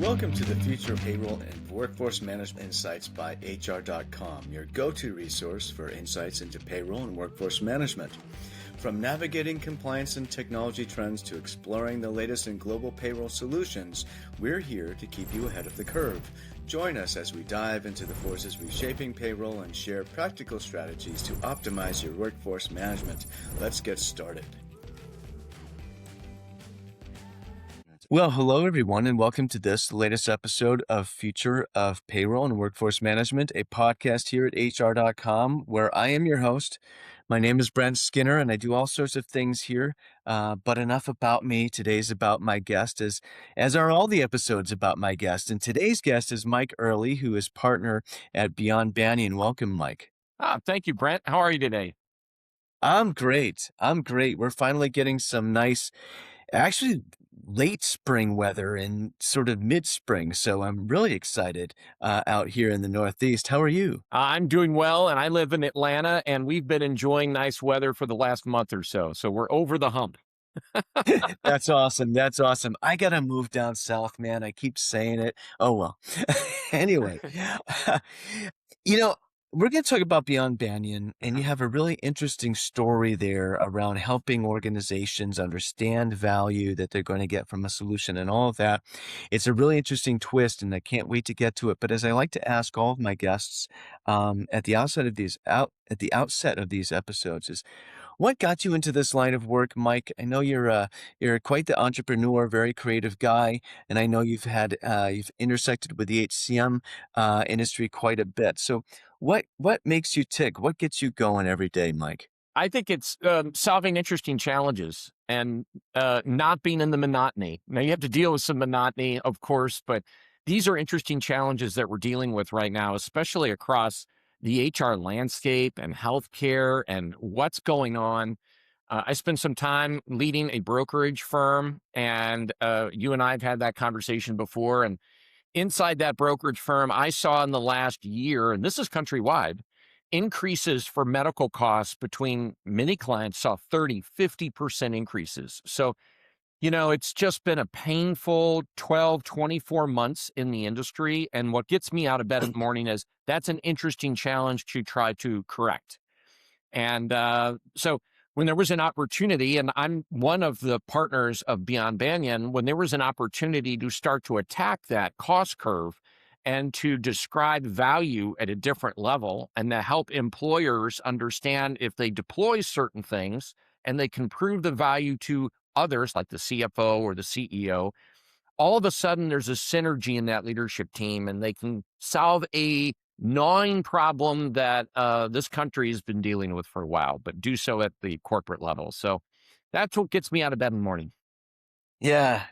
Welcome to the Future of Payroll and Workforce Management Insights by HR.com, your go-to resource for insights into payroll and workforce management. From navigating compliance and technology trends to exploring the latest in global payroll solutions, we're here to keep you ahead of the curve. Join us as we dive into the forces reshaping payroll and share practical strategies to optimize your workforce management. Let's get started. Well, hello, everyone, and welcome to this latest episode of Future of Payroll and Workforce Management, a podcast here at HR.com, where I am your host. My name is Brent Skinner, and I do all sorts of things here, but enough about me. Today's about my guest, as are all the episodes about my guest. And today's guest is Mike Ehrle, who is partner at Beyond Banyan. Welcome, Mike. Thank you, Brent. How are you today? I'm great. We're finally getting some nice, actually late spring weather and sort of mid-spring. So I'm really excited out here in the Northeast. How are you? I'm doing well, and I live in Atlanta, and we've been enjoying nice weather for the last month or so. So we're over the hump. That's awesome. That's awesome. I got to move down south, man. I keep saying it. Oh, well. Anyway, we're going to talk about Beyond Banyan, and you have a really interesting story there around helping organizations understand value that they're going to get from a solution and all of that. It's a really interesting twist, and I can't wait to get to it. But as I like to ask all of my guests at the outset of these episodes is, what got you into this line of work, Mike? I know you're quite the entrepreneur, very creative guy, and I know you've intersected with the HCM industry quite a bit. So, what makes you tick? What gets you going every day, Mike? I think it's solving interesting challenges and not being in the monotony. Now, you have to deal with some monotony, of course, but these are interesting challenges that we're dealing with right now, especially across the HR landscape and healthcare and what's going on. I spent some time leading a brokerage firm, and you and I have had that conversation before. And inside that brokerage firm, I saw in the last year, and this is countrywide, increases for medical costs between many clients saw 30, 50% increases. So, it's just been a painful 12, 24 months in the industry. And what gets me out of bed in the morning is that's an interesting challenge to try to correct. And so when there was an opportunity, and I'm one of the partners of Beyond Banyan, when there was an opportunity to start to attack that cost curve and to describe value at a different level and to help employers understand if they deploy certain things and they can prove the value to others like the CFO or the CEO, all of a sudden there's a synergy in that leadership team and they can solve a gnawing problem that this country has been dealing with for a while, but do so at the corporate level. So that's what gets me out of bed in the morning. Yeah.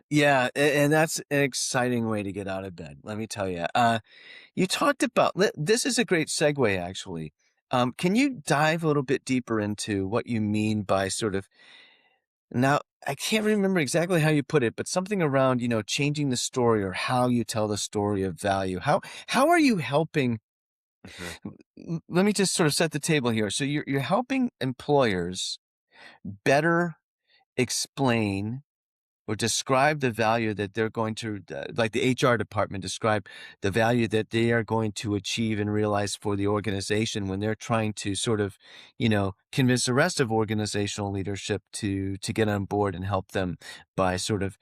And that's an exciting way to get out of bed. Let me tell you, you talked about, this is a great segue, actually. Can you dive a little bit deeper into what you mean by sort of, now, I can't remember exactly how you put it, but something around, changing the story or how you tell the story of value. How are you helping? Let me just sort of set the table here. So you're helping employers better explain or describe the value that they're going to, like the HR department, describe the value that they are going to achieve and realize for the organization when they're trying to sort of, convince the rest of organizational leadership to get on board and help them by sort of,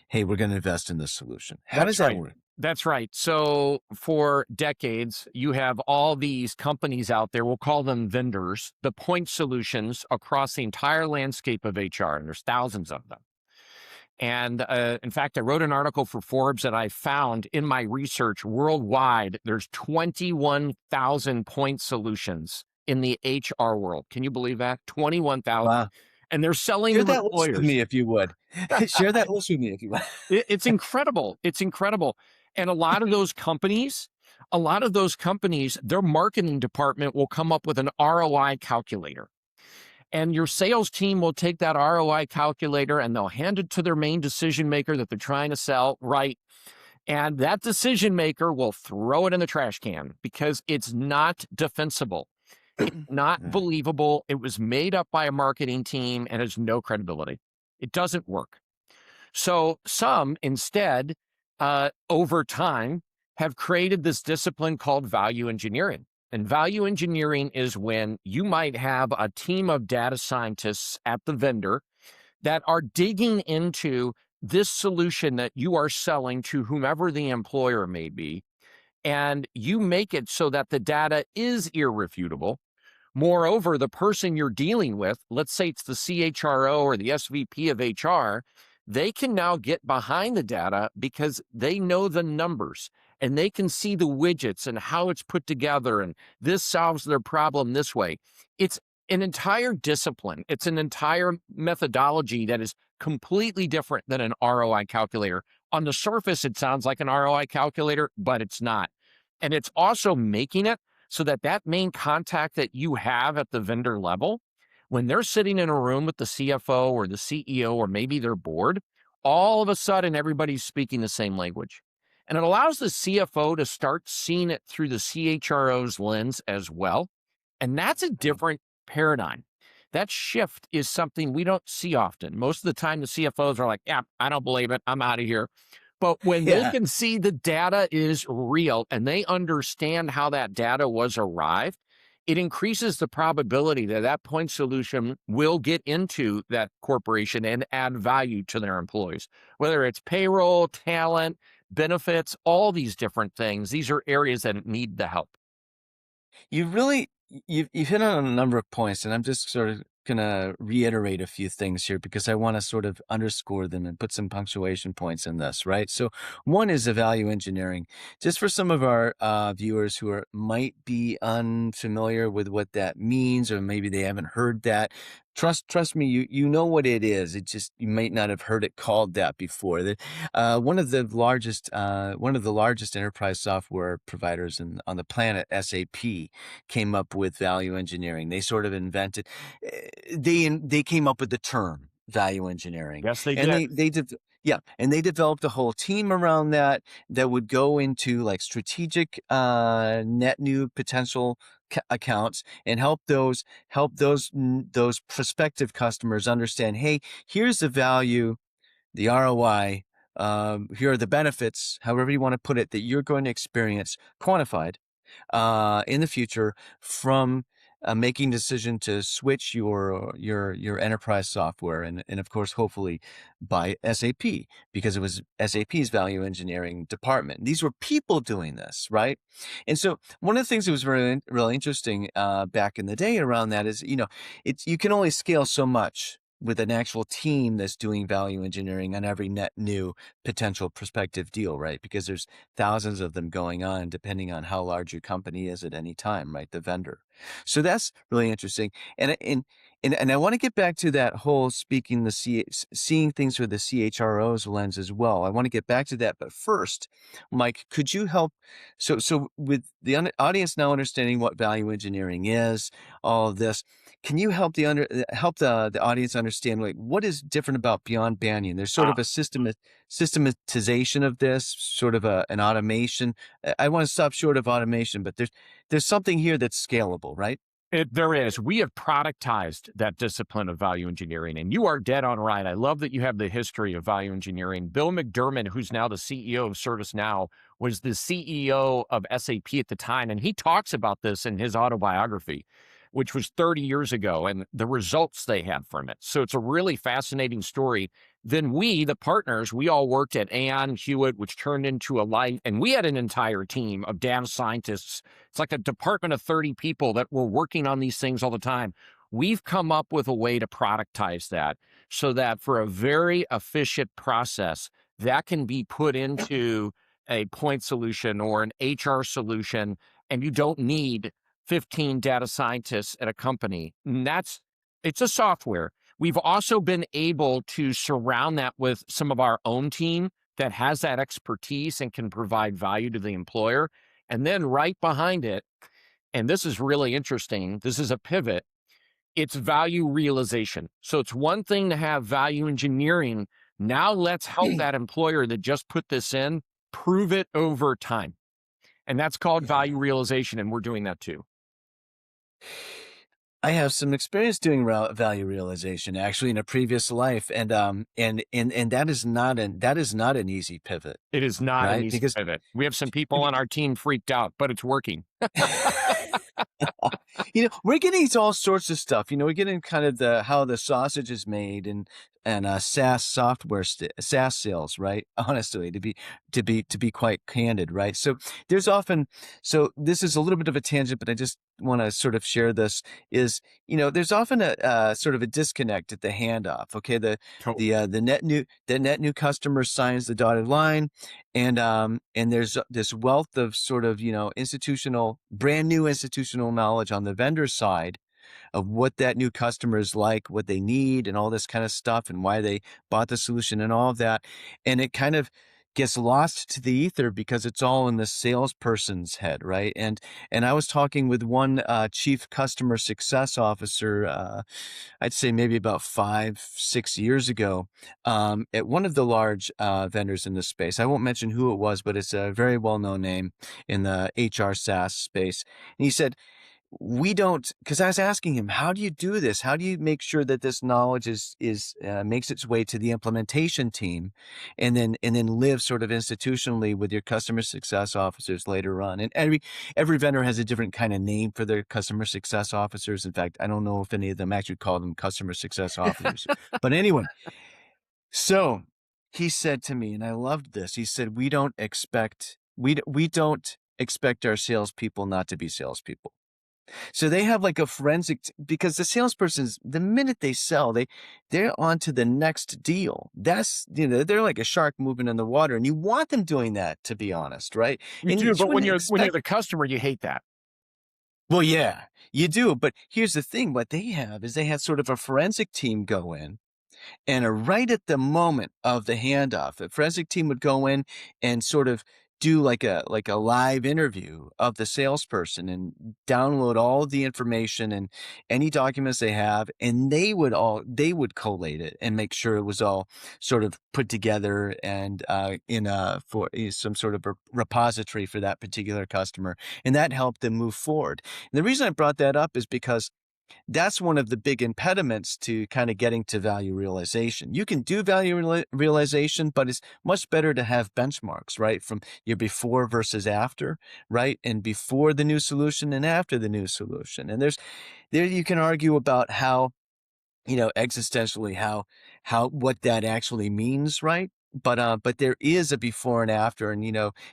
hey, we're going to invest in this solution. How does that work? That's right. So for decades, you have all these companies out there, we'll call them vendors, the point solutions across the entire landscape of HR, and there's thousands of them. And in fact, I wrote an article for Forbes that I found in my research worldwide, there's 21,000 point solutions in the HR world. Can you believe that? 21,000. Wow. And they're selling Share to that employers. list with me if you would. Share that list with me if you would. It's incredible. It's incredible. And a lot of those companies, their marketing department will come up with an ROI calculator. And your sales team will take that ROI calculator and they'll hand it to their main decision maker that they're trying to sell, right? And that decision maker will throw it in the trash can because it's not defensible. It's not believable. It was made up by a marketing team and has no credibility. It doesn't work. So some instead over time have created this discipline called value engineering. And value engineering is when you might have a team of data scientists at the vendor that are digging into this solution that you are selling to whomever the employer may be, and you make it so that the data is irrefutable. Moreover, the person you're dealing with, let's say it's the CHRO or the SVP of HR, they can now get behind the data because they know the numbers and they can see the widgets and how it's put together, and this solves their problem this way. It's an entire discipline. It's an entire methodology that is completely different than an ROI calculator. On the surface, it sounds like an ROI calculator, but it's not. And it's also making it so that that main contact that you have at the vendor level, when they're sitting in a room with the CFO or the CEO or maybe their board, all of a sudden everybody's speaking the same language. And it allows the CFO to start seeing it through the CHRO's lens as well. And that's a different paradigm. That shift is something we don't see often. Most of the time, the CFOs are like, yeah, I don't believe it. I'm out of here. But when they Yeah. can see the data is real and they understand how that data was arrived, it increases the probability that that point solution will get into that corporation and add value to their employees, whether it's payroll, talent, benefits, all these different things. These are areas that need the help. You really you've hit on a number of points, and I'm just sort of gonna reiterate a few things here because I want to sort of underscore them and put some punctuation points in this, right? So one is the value engineering. Just for some of our viewers who might be unfamiliar with what that means, or maybe they haven't heard that. Trust me, you know what it is. It just you might not have heard it called that before. One of the largest enterprise software providers on the planet, SAP, came up with value engineering. They sort of invented, they came up with the term value engineering, Yes, they and did. yeah, and they developed a whole team around that would go into like strategic net new potential accounts and help those prospective customers understand, hey, here's the value, the ROI, here are the benefits, however you want to put it, that you're going to experience quantified in the future from making decision to switch your enterprise software, and of course hopefully by SAP, because it was SAP's value engineering department. These were people doing this, right? And so one of the things that was really interesting back in the day around that is, it's you can only scale so much with an actual team that's doing value engineering on every net new potential prospective deal, right? Because there's thousands of them going on depending on how large your company is at any time, right? The vendor. So that's really interesting. And I want to get back to that whole seeing things through the CHRO's lens as well. I want to get back to that, but first, Mike, could you help? So with the audience now understanding what value engineering is, all of this, can you help the audience understand, like, what is different about Beyond Banyan? There's sort Uh, of a systematization of this, sort of an automation. I want to stop short of automation, but there's something here that's scalable, right? There is. We have productized that discipline of value engineering, and you are dead on right. I love that you have the history of value engineering. Bill McDermott, who's now the CEO of ServiceNow, was the CEO of SAP at the time, and he talks about this in his autobiography, which was 30 years ago, and the results they had from it. So it's a really fascinating story. Then we, the partners, we all worked at Aon Hewitt, which turned into Alight, and we had an entire team of data scientists. It's like a department of 30 people that were working on these things all the time. We've come up with a way to productize that so that for a very efficient process, that can be put into a point solution or an HR solution, and you don't need 15 data scientists at a company. And it's a software. We've also been able to surround that with some of our own team that has that expertise and can provide value to the employer. And then right behind it, and this is really interesting, this is a pivot, it's value realization. So it's one thing to have value engineering. Now let's help that employer that just put this in prove it over time. And that's called Yeah. value realization. And we're doing that too. I have some experience doing value realization actually in a previous life, and that is not an easy pivot, It is not an right? easy Because pivot. We have some people on our team freaked out, but it's working. We're getting into all sorts of stuff. We're getting kind of the how the sausage is made and SaaS software, SaaS sales, right? Honestly, to be quite candid, right? So this is a little bit of a tangent, but I just want to sort of share this. There's often a sort of a disconnect at the handoff. Okay, Totally. the net new customer signs the dotted line, and there's this wealth of sort of brand new institutional knowledge on the vendor side of what that new customer is like, what they need, and all this kind of stuff, and why they bought the solution and all of that. And it kind of gets lost to the ether because it's all in the salesperson's head, right? And I was talking with one chief customer success officer, I'd say maybe about 5, 6 years ago, at one of the large vendors in this space. I won't mention who it was, but it's a very well-known name in the HR SaaS space. And he said, we don't, because I was asking him, how do you do this? How do you make sure that this knowledge is makes its way to the implementation team, and then live sort of institutionally with your customer success officers later on? And every vendor has a different kind of name for their customer success officers. In fact, I don't know if any of them actually call them customer success officers. But anyway, so he said to me, and I loved this. He said, we don't expect our salespeople not to be salespeople. So they have like a because the salesperson's the minute they sell, they're on to the next deal. They're like a shark moving in the water, and you want them doing that, to be honest, right? You And do, you but when wouldn't you're expect. the customer, you hate that. Well, yeah, you do. But here's the thing: what they have is they had sort of a forensic team go in. And right at the moment of the handoff, the forensic team would go in and sort of do like a live interview of the salesperson and download all of the information and any documents they have, and they would collate it and make sure it was all sort of put together and in for some sort of repository for that particular customer, and that helped them move forward. And the reason I brought that up is because that's one of the big impediments to kind of getting to value realization. You can do value realization, but it's much better to have benchmarks, right? From your before versus after, right? And before the new solution and after the new solution. And there you can argue about how, existentially how what that actually means, right? But there is a before and after, and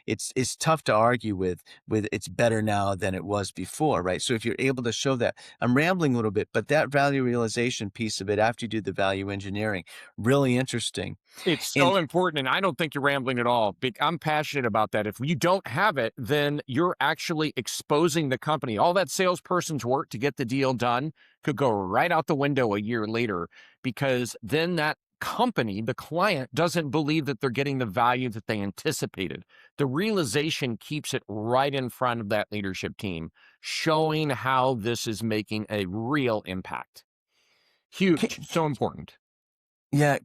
it's tough to argue with it's better now than it was before, right? So if you're able to show that, I'm rambling a little bit, but that value realization piece of it after you do the value engineering, really interesting. It's And so important, and I don't think you're rambling at all. I'm passionate about that. If you don't have it, then you're actually exposing the company. All that salesperson's work to get the deal done could go right out the window a year later, because then that company, the client, doesn't believe that they're getting the value that they anticipated. The realization keeps it right in front of that leadership team, showing how this is making a real impact. Huge, so important. Yeah,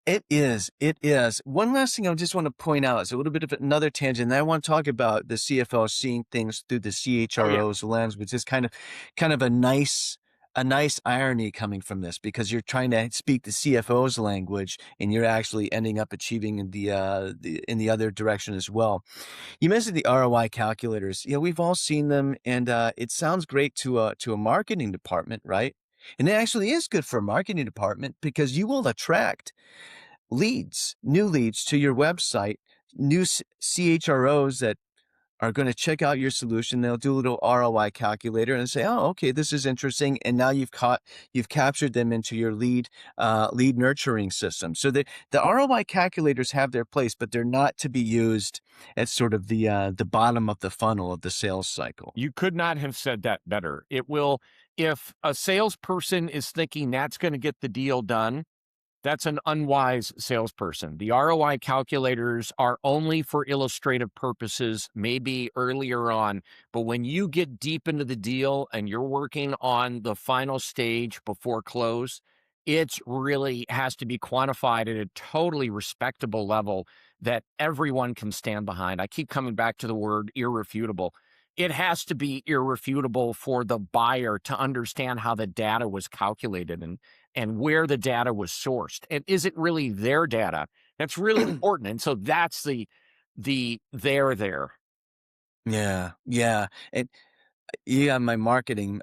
it is. It is. One last thing I just want to point out is a little bit of another tangent. And I want to talk about the CFO seeing things through the Oh, yeah. CHRO's lens, which is kind of a nice irony coming from this, because you're trying to speak the CFO's language and you're actually ending up achieving in the other direction as well. You mentioned the ROI calculators. Yeah, we've all seen them, and it sounds great to a marketing department, right? And it actually is good for a marketing department because you will attract new leads to your website, new CHROs that are going to check out your solution. They'll do a little ROI calculator and say, "Oh, okay, this is interesting." And now you've captured them into your lead nurturing system. So the ROI calculators have their place, but they're not to be used at sort of the bottom of the funnel of the sales cycle. You could not have said that better. It will, if a salesperson is thinking that's going to get the deal done, that's an unwise salesperson. The ROI calculators are only for illustrative purposes, maybe earlier on. But when you get deep into the deal and you're working on the final stage before close, it's really has to be quantified at a totally respectable level that everyone can stand behind. I keep coming back to the word irrefutable. It has to be irrefutable for the buyer to understand how the data was calculated and where the data was sourced. And is it really their data? That's really important. And so that's there. Yeah, yeah. And you got my marketing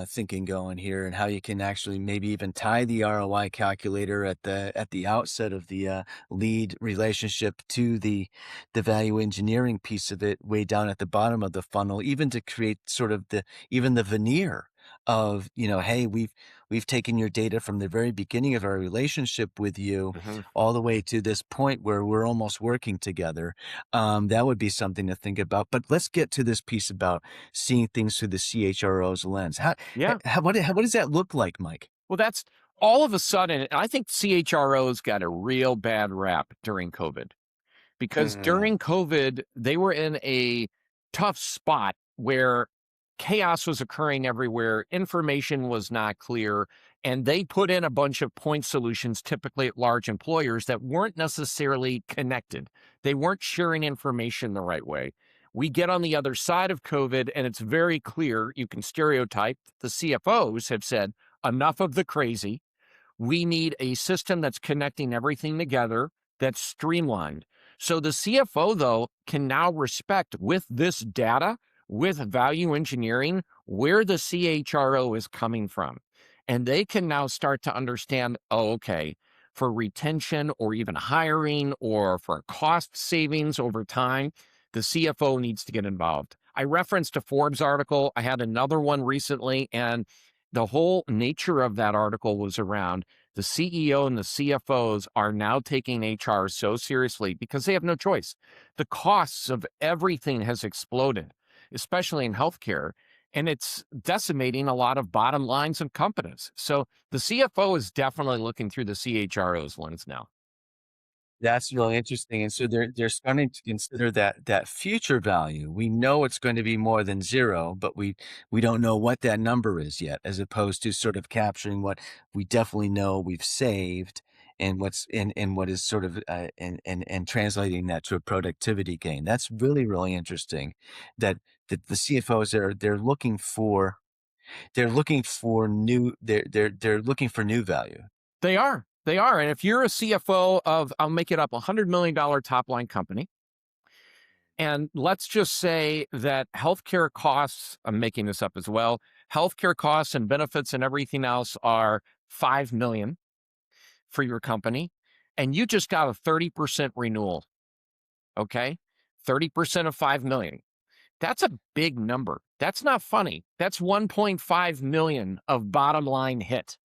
thinking going here, and how you can actually maybe even tie the ROI calculator at the outset of the lead relationship to the value engineering piece of it way down at the bottom of the funnel, even to create sort of the even the veneer of, hey, we've taken your data from the very beginning of our relationship with you Mhm. all the way to this point where we're almost working together. That would be something to think about. But let's get to this piece about seeing things through the CHRO's lens. Yeah. What does that look like, Mike? Well, that's all of a sudden, I think CHROs got a real bad rap during COVID. Because Mm, during COVID, they were in a tough spot where chaos was occurring everywhere, information was not clear, and they put in a bunch of point solutions, typically at large employers, that weren't necessarily connected. They weren't sharing information the right way. We get on the other side of COVID, and it's very clear you can stereotype. The CFOs have said, enough of the crazy. We need a system that's connecting everything together, that's streamlined. So the CFO, though, can now respect with this data, with value engineering, where the CHRO is coming from. And they can now start to understand, oh, okay, for retention or even hiring or for cost savings over time, the CFO needs to get involved. I referenced a Forbes article. I had another one recently, and the whole nature of that article was around the CEO and the CFOs are now taking HR so seriously because they have no choice. The costs of everything has exploded, especially in healthcare, and it's decimating a lot of bottom lines of companies. So the CFO is definitely looking through the CHRO's lens now. that's really interesting. And so they're starting to consider that future value. We know it's going to be more than zero, but we don't know what that number is yet, as opposed to sort of capturing what we definitely know we've saved, and what's in what is sort of and translating that to a productivity gain. That's really, really interesting. That the CFOs they're looking for they're looking for new value. They are. They are. And if you're a CFO of, I'll make it up, $100 million top line company, and let's just say that healthcare costs, I'm making this up as well, healthcare costs and benefits and everything else are 5 million for your company, and you just got a 30% renewal, okay? 30% of 5 million. That's a big number. That's not funny. That's 1.5 million of bottom line hit.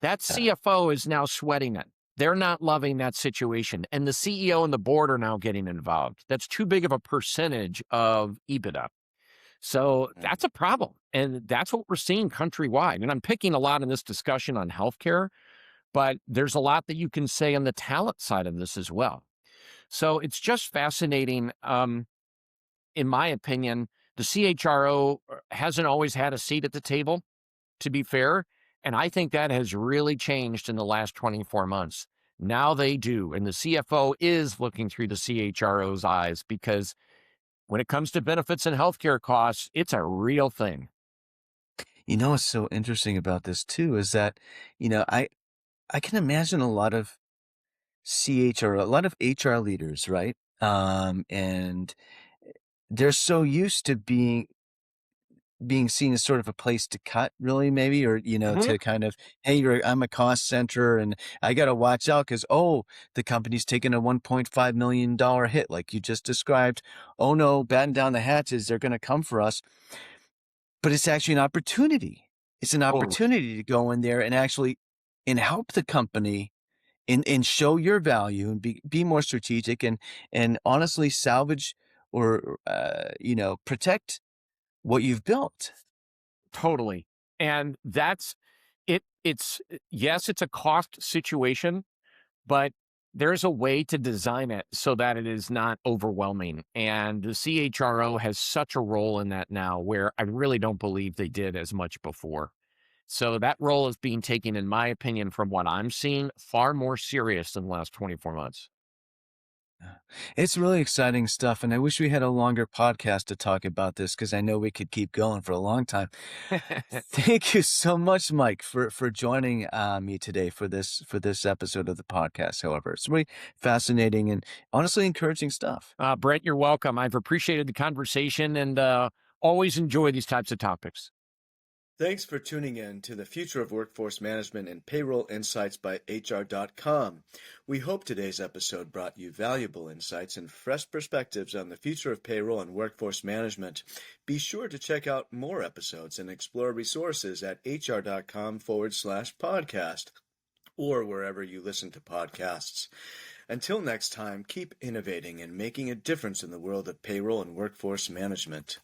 That CFO is now sweating it. They're not loving that situation. And the CEO and the board are now getting involved. That's too big of a percentage of EBITDA. So that's a problem. And that's what we're seeing countrywide. And I'm picking a lot in this discussion on healthcare, but there's a lot that you can say on the talent side of this as well. So it's just fascinating. In my opinion, the CHRO hasn't always had a seat at the table, to be fair. And I think that has really changed in the last 24 months. Now they do. And the CFO is looking through the CHRO's eyes because when it comes to benefits and healthcare costs, it's a real thing. What's so interesting about this too is that, you know, I I can imagine a lot of a lot of HR leaders, right? And they're so used to being seen as sort of a place to cut, really, maybe, or, Mhm. to kind of, hey, I'm a cost center, and I got to watch out because, oh, the company's taking a $1.5 million hit, like you just described. Oh no, batten down the hatches. They're going to come for us. But it's actually an opportunity. It's an Totally. opportunity to go in there and actually and help the company and show your value and be more strategic and honestly salvage or protect what you've built. Totally. And that's it. Yes, it's a cost situation, but there's a way to design it so that it is not overwhelming. And the CHRO has such a role in that now where I really don't believe they did as much before. So that role is being taken, in my opinion, from what I'm seeing, far more serious than the last 24 months. It's really exciting stuff, and I wish we had a longer podcast to talk about this because I know we could keep going for a long time. Thank you so much, Mike, for joining me today for this episode of the podcast. However, it's really fascinating and honestly encouraging stuff. Brent, you're welcome. I've appreciated the conversation and always enjoy these types of topics. Thanks for tuning in to the Future of Workforce Management and Payroll Insights by HR.com. We hope today's episode brought you valuable insights and fresh perspectives on the future of payroll and workforce management. Be sure to check out more episodes and explore resources at HR.com/podcast or wherever you listen to podcasts. Until next time, keep innovating and making a difference in the world of payroll and workforce management.